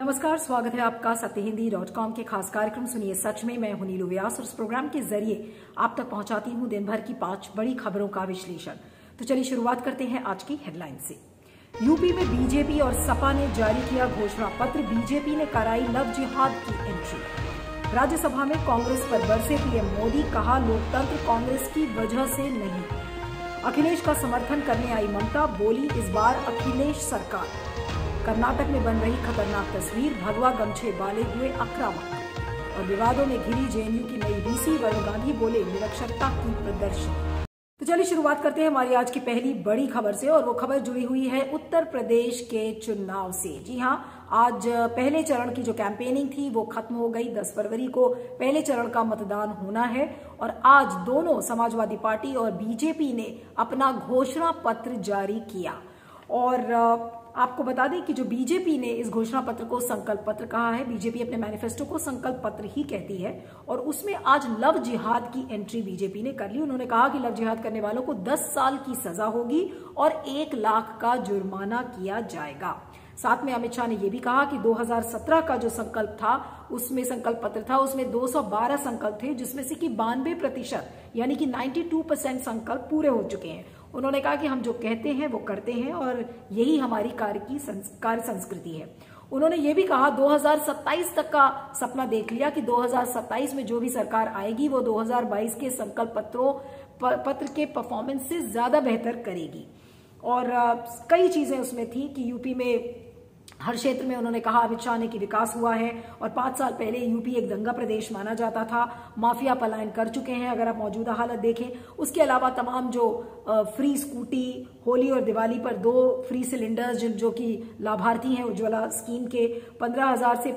नमस्कार, स्वागत है आपका सत्यहिंदी.com के खास कार्यक्रम सुनिए सच में। मैं हूं नीलू व्यास और इस प्रोग्राम के जरिए आप तक पहुंचाती हूं दिन भर की 5 बड़ी खबरों का विश्लेषण। तो चलिए शुरुआत करते हैं आज की हेडलाइन से। यूपी में बीजेपी और सपा ने जारी किया घोषणा पत्र, बीजेपी ने कराई लव जिहाद की एंट्री। राज्यसभा में कांग्रेस पर बरसे पीएम मोदी, कहा लोकतंत्र कांग्रेस की वजह से नहीं। अखिलेश का समर्थन करने आई ममता, बोली इस बार अखिलेश सरकार। कर्नाटक में बन रही खतरनाक तस्वीर, भगवा गमछे वाले हुए आक्रामक। और विवादों में घिरी जेएनयू की नई वीसी, वरुण गांधी बोले निरक्षरता की प्रदर्शन। तो चलिए शुरुआत करते हैं हमारी आज की पहली बड़ी खबर से, और वो खबर जुड़ी हुई है उत्तर प्रदेश के चुनाव से। जी हां, आज पहले चरण की जो कैंपेनिंग थी वो खत्म हो गई। 10 फरवरी को पहले चरण का मतदान होना है और आज दोनों समाजवादी पार्टी और बीजेपी ने अपना घोषणा पत्र जारी किया। और आपको बता दें कि जो बीजेपी ने इस घोषणा पत्र को संकल्प पत्र कहा है, बीजेपी अपने मैनिफेस्टो को संकल्प पत्र ही कहती है, और उसमें आज लव जिहाद की एंट्री बीजेपी ने कर ली। उन्होंने कहा कि लव जिहाद करने वालों को 10 साल की सजा होगी और 1 लाख का जुर्माना किया जाएगा। साथ में अमित शाह ने यह भी कहा कि 2017 का जो संकल्प था, उसमें संकल्प पत्र था, उसमें 212 संकल्प थे, जिसमें से कि 92% यानी कि 92% संकल्प पूरे हो चुके हैं। उन्होंने कहा कि हम जो कहते हैं वो करते हैं और यही हमारी कार्य संस्कृति है। उन्होंने ये भी कहा 2027 तक का सपना देख लिया कि 2027 में जो भी सरकार आएगी वो 2022 के संकल्प पत्र के परफॉर्मेंस से ज्यादा बेहतर करेगी। और कई चीजें उसमें थी कि यूपी में हर क्षेत्र में उन्होंने कहा अमित शाह ने कि विकास हुआ है, और 5 साल पहले यूपी एक दंगा प्रदेश माना जाता था, माफिया पलायन कर चुके हैं अगर आप मौजूदा हालत देखें। उसके अलावा तमाम जो फ्री स्कूटी, होली और दिवाली पर 2 फ्री सिलेंडर्स जो कि लाभार्थी हैं उज्ज्वला स्कीम के, 15,000 से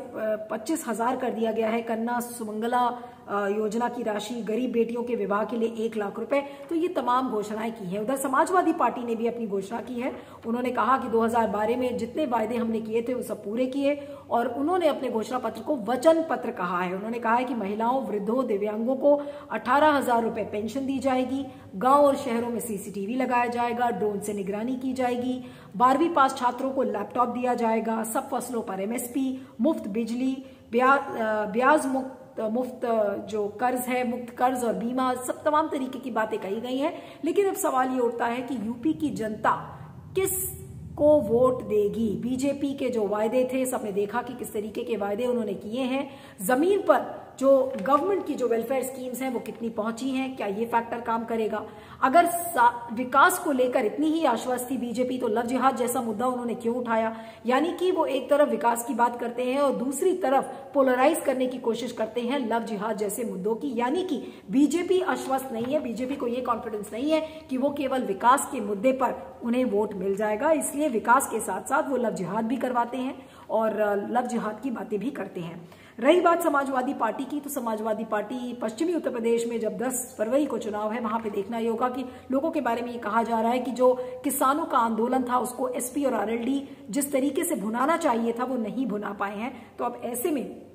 25,000 कर दिया गया है। कन्या सुमंगला योजना की राशि, गरीब बेटियों के विवाह के लिए 1 लाख रुपए। तो ये तमाम घोषणाएं की हैं। उधर समाजवादी पार्टी ने भी अपनी घोषणा की है। उन्होंने कहा कि 2012 में जितने वायदे हमने किए थे वो सब पूरे किए, और उन्होंने अपने घोषणा पत्र को वचन पत्र कहा है। उन्होंने कहा है कि महिलाओं, वृद्धों, दिव्यांगों को 18,000 रुपए पेंशन दी जाएगी, गांव और शहरों में सीसीटीवी लगाया जाएगा, ड्रोन से निगरानी की जाएगी, 12वीं पास छात्रों को लैपटॉप दिया जाएगा, सब फसलों पर एमएसपी, मुफ्त बिजली, ब्याज मुफ्त जो कर्ज है, मुफ्त कर्ज और बीमा, सब तमाम तरीके की बातें कही गई हैं। लेकिन अब सवाल ये उठता है कि यूपी की जनता किस को वोट देगी। बीजेपी के जो वायदे थे, सबने देखा कि किस तरीके के वायदे उन्होंने किए हैं। जमीन पर जो गवर्नमेंट की जो वेलफेयर स्कीम्स हैं वो कितनी पहुंची हैं, क्या ये फैक्टर काम करेगा। अगर विकास को लेकर इतनी ही आश्वस्त थी बीजेपी, तो लव जिहाद जैसा मुद्दा उन्होंने क्यों उठाया। यानी कि वो एक तरफ विकास की बात करते हैं और दूसरी तरफ पोलराइज करने की कोशिश करते हैं लव जिहाद जैसे मुद्दों की। यानी कि बीजेपी आश्वस्त नहीं है, बीजेपी को ये कॉन्फिडेंस नहीं है कि वो केवल विकास के मुद्दे पर उन्हें वोट मिल जाएगा, इसलिए विकास के साथ साथ वो लव जिहाद भी करवाते हैं और लव जिहाद की बातें भी करते हैं। रही बात समाजवादी पार्टी की, तो समाजवादी पार्टी पश्चिमी उत्तर प्रदेश में जब 10 फरवरी को चुनाव है, वहां पे देखना ये होगा कि लोगों के बारे में ये कहा जा रहा है कि जो किसानों का आंदोलन था उसको एसपी और आरएलडी जिस तरीके से भुनाना चाहिए था वो नहीं भुना पाए हैं। तो अब ऐसे में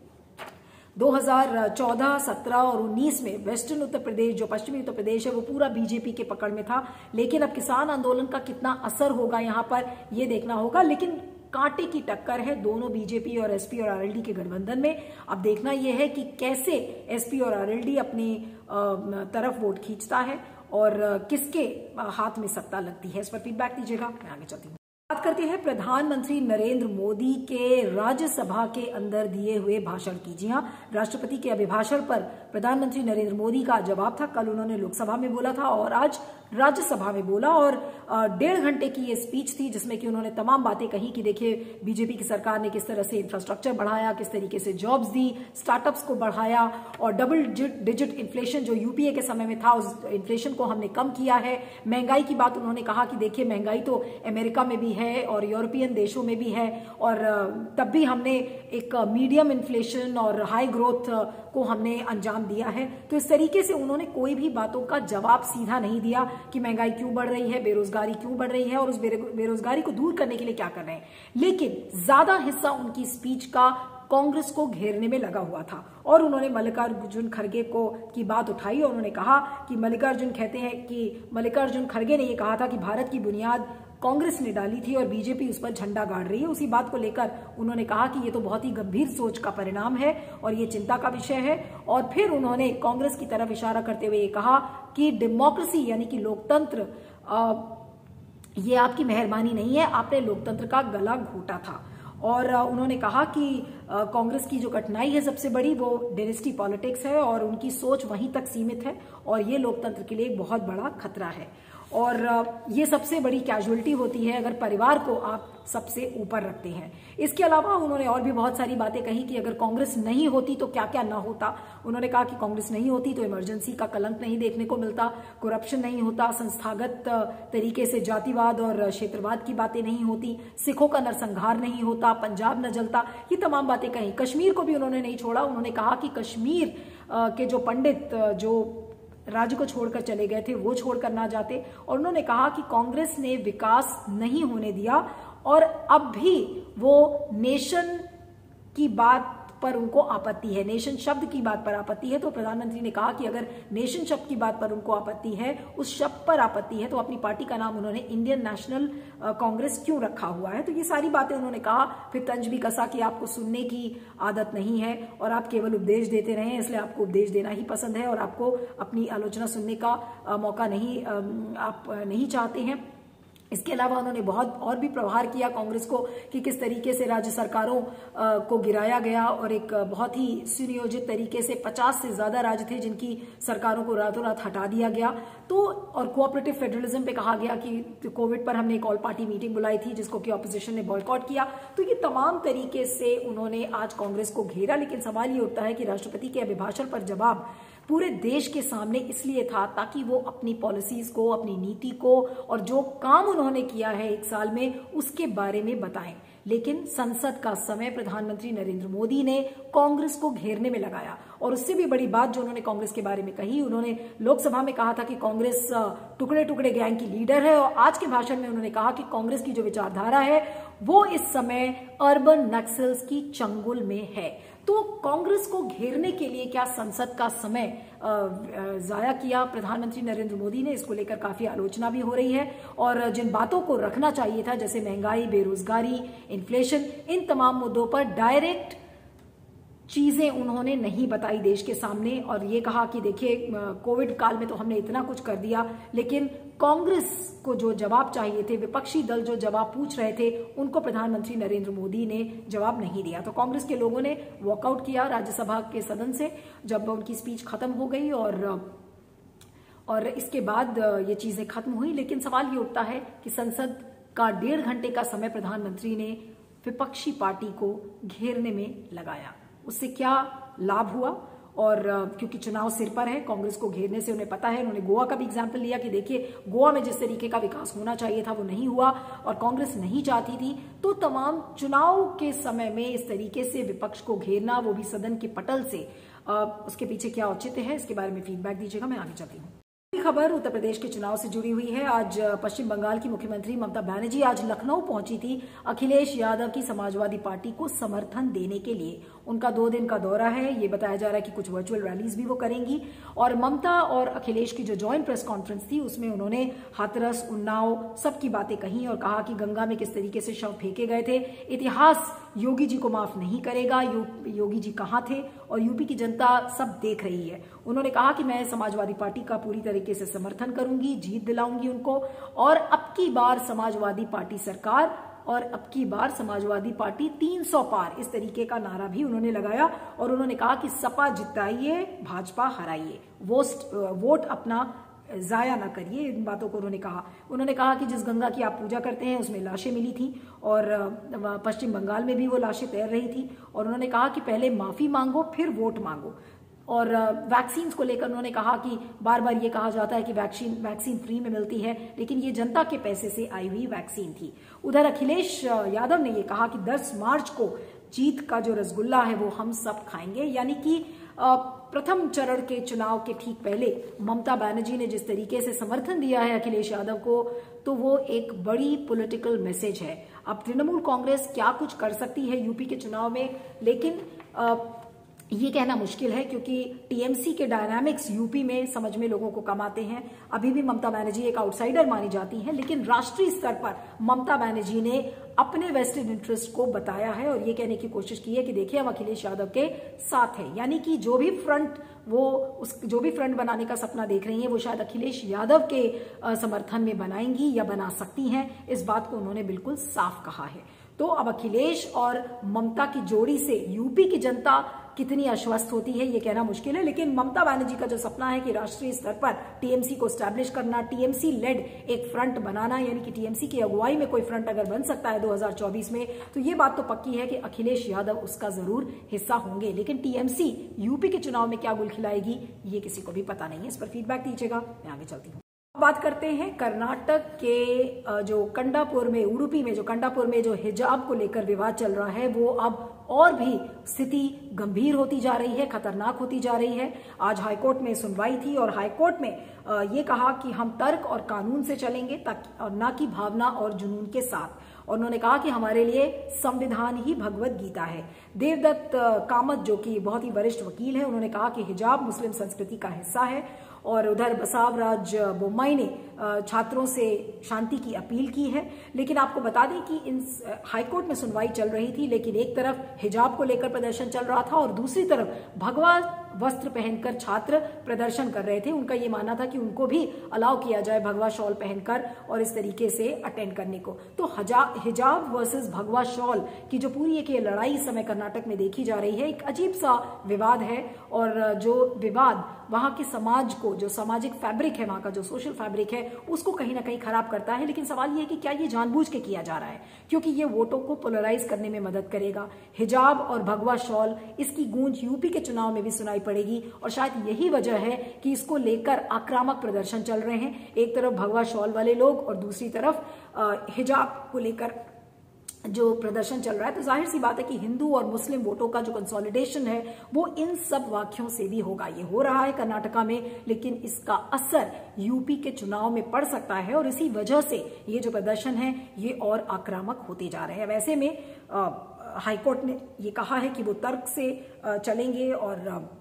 2014, 17 और 19 में वेस्टर्न उत्तर प्रदेश, जो पश्चिमी उत्तर प्रदेश है, वो पूरा बीजेपी के पकड़ में था। लेकिन अब किसान आंदोलन का कितना असर होगा यहाँ पर ये देखना होगा। लेकिन कांटे की टक्कर है दोनों बीजेपी और एसपी और आरएलडी के गठबंधन में। अब देखना यह है कि कैसे एसपी और आरएलडी अपनी तरफ वोट खींचता है और किसके हाथ में सत्ता लगती है। इस पर फीडबैक दीजिएगा, मैं आगे चलती हूँ। बात करते हैं प्रधानमंत्री नरेंद्र मोदी के राज्यसभा के अंदर दिए हुए भाषण की। जी हाँ, राष्ट्रपति के अभिभाषण पर प्रधानमंत्री नरेंद्र मोदी का जवाब था। कल उन्होंने लोकसभा में बोला था और आज राज्यसभा में बोला, और 1.5 घंटे की ये स्पीच थी जिसमें कि उन्होंने तमाम बातें कही कि देखिए बीजेपी की सरकार ने किस तरह से इंफ्रास्ट्रक्चर बढ़ाया, किस तरीके से जॉब्स दी, स्टार्टअप्स को बढ़ाया, और डबल डिजिट इन्फ्लेशन जो यूपीए के समय में था उस इन्फ्लेशन को हमने कम किया है। महंगाई की बात उन्होंने कहा कि देखिए महंगाई तो अमेरिका में भी है और यूरोपियन देशों में भी है, और तब भी हमने एक मीडियम इन्फ्लेशन और हाई ग्रोथ को हमने अंजाम दिया है। तो इस तरीके से उन्होंने कोई भी बातों का जवाब सीधा नहीं दिया कि महंगाई क्यों बढ़ रही है, बेरोजगारी क्यों बढ़ रही है और उस बेरोजगारी को दूर करने के लिए क्या कर रहे हैं। लेकिन ज्यादा हिस्सा उनकी स्पीच का कांग्रेस को घेरने में लगा हुआ था, और उन्होंने मल्लिकार्जुन खड़गे की बात उठाई और उन्होंने कहा कि मल्लिकार्जुन खड़गे ने यह कहा था कि भारत की बुनियाद कांग्रेस ने डाली थी और बीजेपी उस पर झंडा गाड़ रही है। उसी बात को लेकर उन्होंने कहा कि ये तो बहुत ही गंभीर सोच का परिणाम है और ये चिंता का विषय है। और फिर उन्होंने कांग्रेस की तरफ इशारा करते हुए ये कहा कि डेमोक्रेसी यानी कि लोकतंत्र ये आपकी मेहरबानी नहीं है, आपने लोकतंत्र का गला घोटा था। और उन्होंने कहा कि कांग्रेस की जो कठिनाई है सबसे बड़ी वो डायनेस्टी पॉलिटिक्स है और उनकी सोच वहीं तक सीमित है और ये लोकतंत्र के लिए एक बहुत बड़ा खतरा है। और ये सबसे बड़ी कैजुअलिटी होती है अगर परिवार को आप सबसे ऊपर रखते हैं। इसके अलावा उन्होंने और भी बहुत सारी बातें कही कि अगर कांग्रेस नहीं होती तो क्या क्या ना होता। उन्होंने कहा कि कांग्रेस नहीं होती तो इमरजेंसी का कलंक नहीं देखने को मिलता, करप्शन नहीं होता, संस्थागत तरीके से जातिवाद और क्षेत्रवाद की बातें नहीं होती, सिखों का नरसंहार नहीं होता, पंजाब न जलता। ये तमाम बातें कही। कश्मीर को भी उन्होंने नहीं छोड़ा। उन्होंने कहा कि कश्मीर के जो पंडित जो राज्य को छोड़कर चले गए थे वो छोड़कर ना जाते। और उन्होंने कहा कि कांग्रेस ने विकास नहीं होने दिया और अब भी वो नेशन की बात पर उनको आपत्ति है, नेशन शब्द की बात पर आपत्ति है। तो प्रधानमंत्री ने कहा कि अगर नेशन शब्द की बात पर उनको आपत्ति है, उस शब्द पर आपत्ति है, तो अपनी पार्टी का नाम उन्होंने इंडियन नेशनल कांग्रेस क्यों रखा हुआ है। तो ये सारी बातें उन्होंने कहा। फिर तंज भी कसा कि आपको सुनने की आदत नहीं है और आप केवल उपदेश देते रहे, इसलिए आपको उपदेश देना ही पसंद है और आपको अपनी आलोचना सुनने का मौका नहीं आप नहीं चाहते हैं। इसके अलावा उन्होंने बहुत और भी प्रहार किया कांग्रेस को कि किस तरीके से राज्य सरकारों को गिराया गया और एक बहुत ही सुनियोजित तरीके से 50 से ज्यादा राज्य थे जिनकी सरकारों को रातों रात हटा दिया गया। तो और कोऑपरेटिव फेडरलिज्म पे कहा गया कि कोविड पर हमने एक ऑल पार्टी मीटिंग बुलाई थी जिसको कि ऑपोजिशन ने बॉयकॉट किया। तो ये तमाम तरीके से उन्होंने आज कांग्रेस को घेरा। लेकिन सवाल ये उठता है कि राष्ट्रपति के अभिभाषण पर जवाब पूरे देश के सामने इसलिए था ताकि वो अपनी पॉलिसीज को, अपनी नीति को और जो काम उन्होंने किया है एक साल में उसके बारे में बताएं। लेकिन संसद का समय प्रधानमंत्री नरेंद्र मोदी ने कांग्रेस को घेरने में लगाया। और उससे भी बड़ी बात जो उन्होंने कांग्रेस के बारे में कही, उन्होंने लोकसभा में कहा था कि कांग्रेस टुकड़े टुकड़े गैंग की लीडर है और आज के भाषण में उन्होंने कहा कि कांग्रेस की जो विचारधारा है वो इस समय अर्बन नक्सल्स की चंगुल में है। तो कांग्रेस को घेरने के लिए क्या संसद का समय जाया किया प्रधानमंत्री नरेंद्र मोदी ने, इसको लेकर काफी आलोचना भी हो रही है। और जिन बातों को रखना चाहिए था जैसे महंगाई, बेरोजगारी, इन्फ्लेशन, इन तमाम मुद्दों पर डायरेक्ट चीजें उन्होंने नहीं बताई देश के सामने और ये कहा कि देखिए कोविड काल में तो हमने इतना कुछ कर दिया, लेकिन कांग्रेस को जो जवाब चाहिए थे, विपक्षी दल जो जवाब पूछ रहे थे, उनको प्रधानमंत्री नरेंद्र मोदी ने जवाब नहीं दिया। तो कांग्रेस के लोगों ने वॉकआउट किया राज्यसभा के सदन से जब उनकी स्पीच खत्म हो गई और इसके बाद ये चीजें खत्म हुई। लेकिन सवाल ये उठता है कि संसद का 1.5 घंटे का समय प्रधानमंत्री ने विपक्षी पार्टी को घेरने में लगाया। उससे क्या लाभ हुआ? और क्योंकि चुनाव सिर पर है, कांग्रेस को घेरने से उन्हें पता है। उन्होंने गोवा का भी एग्जाम्पल लिया कि देखिए गोवा में जिस तरीके का विकास होना चाहिए था वो नहीं हुआ और कांग्रेस नहीं चाहती थी। तो तमाम चुनाव के समय में इस तरीके से विपक्ष को घेरना, वो भी सदन के पटल से, उसके पीछे क्या औचित्य है, इसके बारे में फीडबैक दीजिएगा। मैं आगे चलती हूँ। खबर उत्तर प्रदेश के चुनाव से जुड़ी हुई है। आज पश्चिम बंगाल की मुख्यमंत्री ममता बनर्जी आज लखनऊ पहुंची थी अखिलेश यादव की समाजवादी पार्टी को समर्थन देने के लिए। उनका 2 दिन का दौरा है। ये बताया जा रहा है कि कुछ वर्चुअल रैलीज भी वो करेंगी। और ममता और अखिलेश की जो जॉइंट प्रेस कॉन्फ्रेंस थी उसमें उन्होंने हाथरस, उन्नाव सबकी बातें कही और कहा कि गंगा में किस तरीके से शव फेंके गए थे। इतिहास योगी जी को माफ नहीं करेगा। योगी जी कहाँ थे और यूपी की जनता सब देख रही है। उन्होंने कहा कि मैं समाजवादी पार्टी का पूरी तरीके से समर्थन करूंगी, जीत दिलाऊंगी उनको और अब की बार समाजवादी पार्टी सरकार और अब की बार समाजवादी पार्टी 300 पार, इस तरीके का नारा भी उन्होंने लगाया। और उन्होंने कहा कि सपा जिताइए, भाजपा हराइए, वोट अपना जाया ना करिए। इन बातों को उन्होंने कहा। उन्होंने कहा कि जिस गंगा की आप पूजा करते हैं उसमें लाशें मिली थी और पश्चिम बंगाल में भी वो लाशें तैर रही थी। और उन्होंने कहा कि पहले माफी मांगो फिर वोट मांगो। और वैक्सीन को लेकर उन्होंने कहा कि बार बार ये कहा जाता है कि वैक्सीन फ्री में मिलती है, लेकिन ये जनता के पैसे से आई हुई वैक्सीन थी। उधर अखिलेश यादव ने ये कहा कि 10 मार्च को जीत का जो रसगुल्ला है वो हम सब खाएंगे। यानी कि प्रथम चरण के चुनाव के ठीक पहले ममता बनर्जी ने जिस तरीके से समर्थन दिया है अखिलेश यादव को, तो वो एक बड़ी पॉलिटिकल मैसेज है। अब तृणमूल कांग्रेस क्या कुछ कर सकती है यूपी के चुनाव में, लेकिन ये कहना मुश्किल है, क्योंकि टीएमसी के डायनामिक्स यूपी में समझ में लोगों को कम आते हैं। अभी भी ममता बनर्जी एक आउटसाइडर मानी जाती हैं, लेकिन राष्ट्रीय स्तर पर ममता बनर्जी ने अपने वेस्टेड इंटरेस्ट को बताया है और ये कहने की कोशिश की है कि देखिए हम अखिलेश यादव के साथ हैं। यानी कि जो भी फ्रंट बनाने का सपना देख रही हैं वो शायद अखिलेश यादव के समर्थन में बनाएंगी या बना सकती हैं। इस बात को उन्होंने बिल्कुल साफ कहा है। तो अब अखिलेश और ममता की जोड़ी से यूपी की जनता कितनी आश्वस्त होती है ये कहना मुश्किल है, लेकिन ममता बनर्जी का जो सपना है कि राष्ट्रीय स्तर पर टीएमसी को स्टैब्लिश करना, टीएमसी लेड एक फ्रंट बनाना, यानी कि टीएमसी की अगुवाई में कोई फ्रंट अगर बन सकता है 2024 में, तो ये बात तो पक्की है कि अखिलेश यादव उसका जरूर हिस्सा होंगे। लेकिन टीएमसी यूपी के चुनाव में क्या गुल खिलाएगी ये किसी को भी पता नहीं है। इस पर फीडबैक दीजिएगा, मैं आगे चलती हूँ। बात करते हैं कर्नाटक के जो कंडापुर में, उडुपी में जो कंडापुर में जो हिजाब को लेकर विवाद चल रहा है, वो अब और भी स्थिति गंभीर होती जा रही है, खतरनाक होती जा रही है। आज हाईकोर्ट में सुनवाई थी और हाईकोर्ट में ये कहा कि हम तर्क और कानून से चलेंगे ताकि, और ना कि भावना और जुनून के साथ। और उन्होंने कहा कि हमारे लिए संविधान ही भगवत गीता है। देवदत्त कामत जो कि बहुत ही वरिष्ठ वकील है, उन्होंने कहा कि हिजाब मुस्लिम संस्कृति का हिस्सा है। और उधर बसावराज बोम्मई ने छात्रों से शांति की अपील की है। लेकिन आपको बता दें कि इन हाईकोर्ट में सुनवाई चल रही थी, लेकिन एक तरफ हिजाब को लेकर प्रदर्शन चल रहा था और दूसरी तरफ भगवा वस्त्र पहनकर छात्र प्रदर्शन कर रहे थे। उनका ये मानना था कि उनको भी अलाउ किया जाए भगवा शॉल पहनकर और इस तरीके से अटेंड करने को। तो हिजाब वर्सेस भगवा शॉल की जो पूरी एक लड़ाई इस समय कर्नाटक में देखी जा रही है, एक अजीब सा विवाद है। और जो विवाद वहां के समाज को, जो सामाजिक फैब्रिक है, वहां का जो सोशल फैब्रिक है, उसको कहीं ना कहीं खराब करता है। लेकिन सवाल ये है कि क्या ये जानबूझ के किया जा रहा है, क्योंकि ये वोटों को पोलराइज करने में मदद करेगा। हिजाब और भगवा शॉल, इसकी गूंज यूपी के चुनाव में भी सुनाई पड़ेगी और शायद यही वजह है कि इसको लेकर आक्रामक प्रदर्शन चल रहे हैं। एक तरफ भगवा शॉल वाले लोग और दूसरी तरफ हिजाब को लेकर जो प्रदर्शन चल रहा है। तो जाहिर सी बात है कि हिंदू और मुस्लिम वोटों का जो कंसोलिडेशन है वो इन सब वाक्यों से भी होगा। ये हो रहा है कर्नाटका में, लेकिन इसका असर यूपी के चुनाव में पड़ सकता है और इसी वजह से ये जो प्रदर्शन है ये और आक्रामक होते जा रहे हैं। वैसे में हाईकोर्ट ने ये कहा है कि वो तर्क से चलेंगे और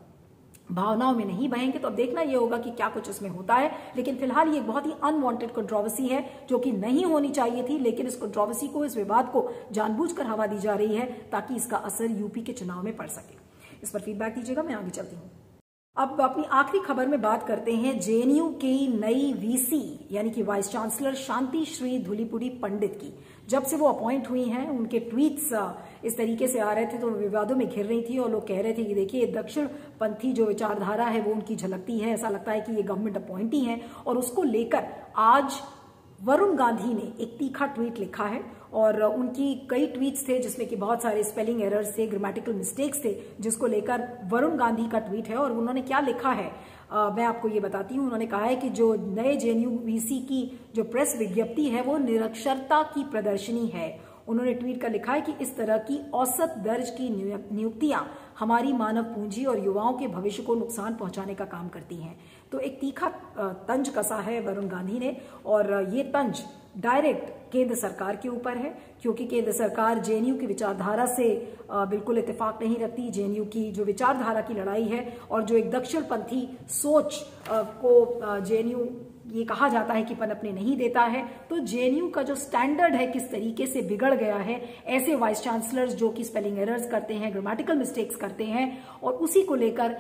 भावनाओं में नहीं बहेंगे। तो अब देखना यह होगा कि क्या कुछ इसमें होता है। लेकिन फिलहाल ये बहुत ही अनवांटेड कंट्रोवर्सी है जो कि नहीं होनी चाहिए थी, लेकिन इस कंट्रोवर्सी को, इस विवाद को जानबूझकर हवा दी जा रही है ताकि इसका असर यूपी के चुनाव में पड़ सके। इस पर फीडबैक दीजिएगा, मैं आगे चलती हूँ। अब अपनी आखिरी खबर में बात करते हैं जेएनयू की नई वीसी यानी कि वाइस चांसलर शांति श्री धूलीपुड़ी पंडित की। जब से वो अपॉइंट हुई हैं, उनके ट्वीट्स इस तरीके से आ रहे थे तो विवादों में घिर रही थी और लोग कह रहे थे कि देखिए दक्षिण पंथी जो विचारधारा है वो उनकी झलकती है, ऐसा लगता है कि ये गवर्नमेंट अपॉइंटी है। और उसको लेकर आज वरुण गांधी ने एक तीखा ट्वीट लिखा है और उनकी कई ट्वीट्स थे जिसमें कि बहुत सारे स्पेलिंग एरर्स थे, ग्रामेटिकल मिस्टेक्स थे, जिसको लेकर वरुण गांधी का ट्वीट है। और उन्होंने क्या लिखा है मैं आपको ये बताती हूँ। उन्होंने कहा है कि जो नए जेएनयू वीसी की जो प्रेस विज्ञप्ति है वो निरक्षरता की प्रदर्शनी है। उन्होंने ट्वीट कर लिखा है कि इस तरह की औसत दर्ज की नियुक्तियां हमारी मानव पूंजी और युवाओं के भविष्य को नुकसान पहुंचाने का काम करती हैं। तो एक तीखा तंज कसा है वरुण गांधी ने और ये तंज डायरेक्ट केंद्र सरकार के ऊपर है, क्योंकि केंद्र सरकार जेएनयू की विचारधारा से बिल्कुल इत्तेफाक नहीं रखती। जेएनयू की जो विचारधारा की लड़ाई है और जो एक दक्षिणपंथी सोच को जेएनयू ये कहा जाता है कि पनपने नहीं देता है। तो जेएनयू का जो स्टैंडर्ड है किस तरीके से बिगड़ गया है, ऐसे वाइस चांसलर्स जो कि स्पेलिंग एरर्स करते हैं, ग्रामेटिकल मिस्टेक्स करते हैं, और उसी को लेकर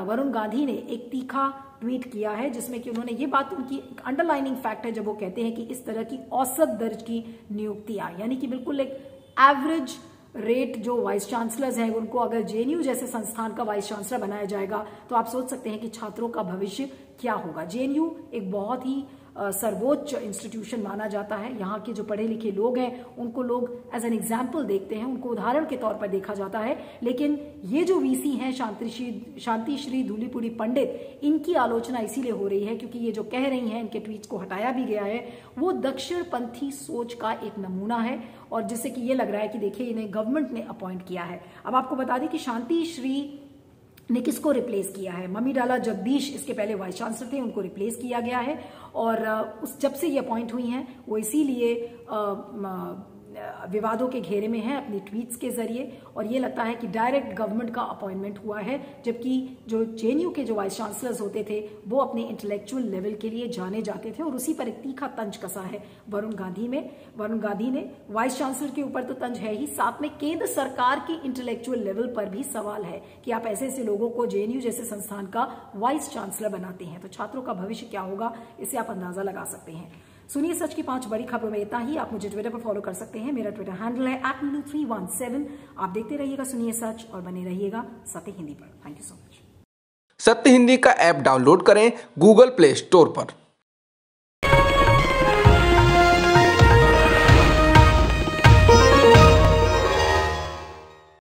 वरुण गांधी ने एक तीखा ट्वीट किया है जिसमें कि उन्होंने ये बात, उनकी अंडरलाइनिंग फैक्ट है जब वो कहते हैं कि इस तरह की औसत दर्ज की नियुक्तियां, यानी कि बिल्कुल एक एवरेज रेट जो वाइस चांसलर्स हैं उनको अगर जेएनयू जैसे संस्थान का वाइस चांसलर बनाया जाएगा तो आप सोच सकते हैं कि छात्रों का भविष्य क्या होगा। जेएनयू एक बहुत ही सर्वोच्च इंस्टीट्यूशन माना जाता है। यहाँ के जो पढ़े लिखे लोग हैं उनको लोग एज एन एग्जाम्पल देखते हैं, उनको उदाहरण के तौर पर देखा जाता है। लेकिन ये जो वीसी हैं शांति श्री धूलीपुड़ी पंडित, इनकी आलोचना इसीलिए हो रही है क्योंकि ये जो कह रही हैं, इनके ट्वीट्स को हटाया भी गया है, वो दक्षिणपंथी सोच का एक नमूना है और जिससे कि ये लग रहा है कि देखिए इन्हें गवर्नमेंट ने अपॉइंट किया है। अब आपको बता दें कि शांति श्री ने किसको रिप्लेस किया है। मम्मीडाला जगदीश इसके पहले वाइस चांसलर थे, उनको रिप्लेस किया गया है और उस जब से ये अपॉइंट हुई हैं वो इसीलिए विवादों के घेरे में है अपनी ट्वीट्स के जरिए, और ये लगता है कि डायरेक्ट गवर्नमेंट का अपॉइंटमेंट हुआ है, जबकि जो जेएनयू के जो वाइस चांसलर्स होते थे वो अपने इंटेलेक्चुअल लेवल के लिए जाने जाते थे, और उसी पर एक तीखा तंज कसा है वरुण गांधी ने वाइस चांसलर के ऊपर तो तंज है ही, साथ में केंद्र सरकार की इंटेलेक्चुअल लेवल पर भी सवाल है कि आप ऐसे ऐसे लोगों को जेएनयू जैसे संस्थान का वाइस चांसलर बनाते हैं, तो छात्रों का भविष्य क्या होगा इससे आप अंदाजा लगा सकते हैं। सुनिए सच की 5 बड़ी खबरों में इतना ही। आप मुझे ट्विटर पर फॉलो कर सकते हैं, मेरा ट्विटर हैंडल है @नीलू317। आप देखते रहिएगा सुनिए सच और बने रहिएगा सत्य हिंदी पर। Thank you so much. सत्य हिंदी का ऐप डाउनलोड करें गूगल प्ले स्टोर पर।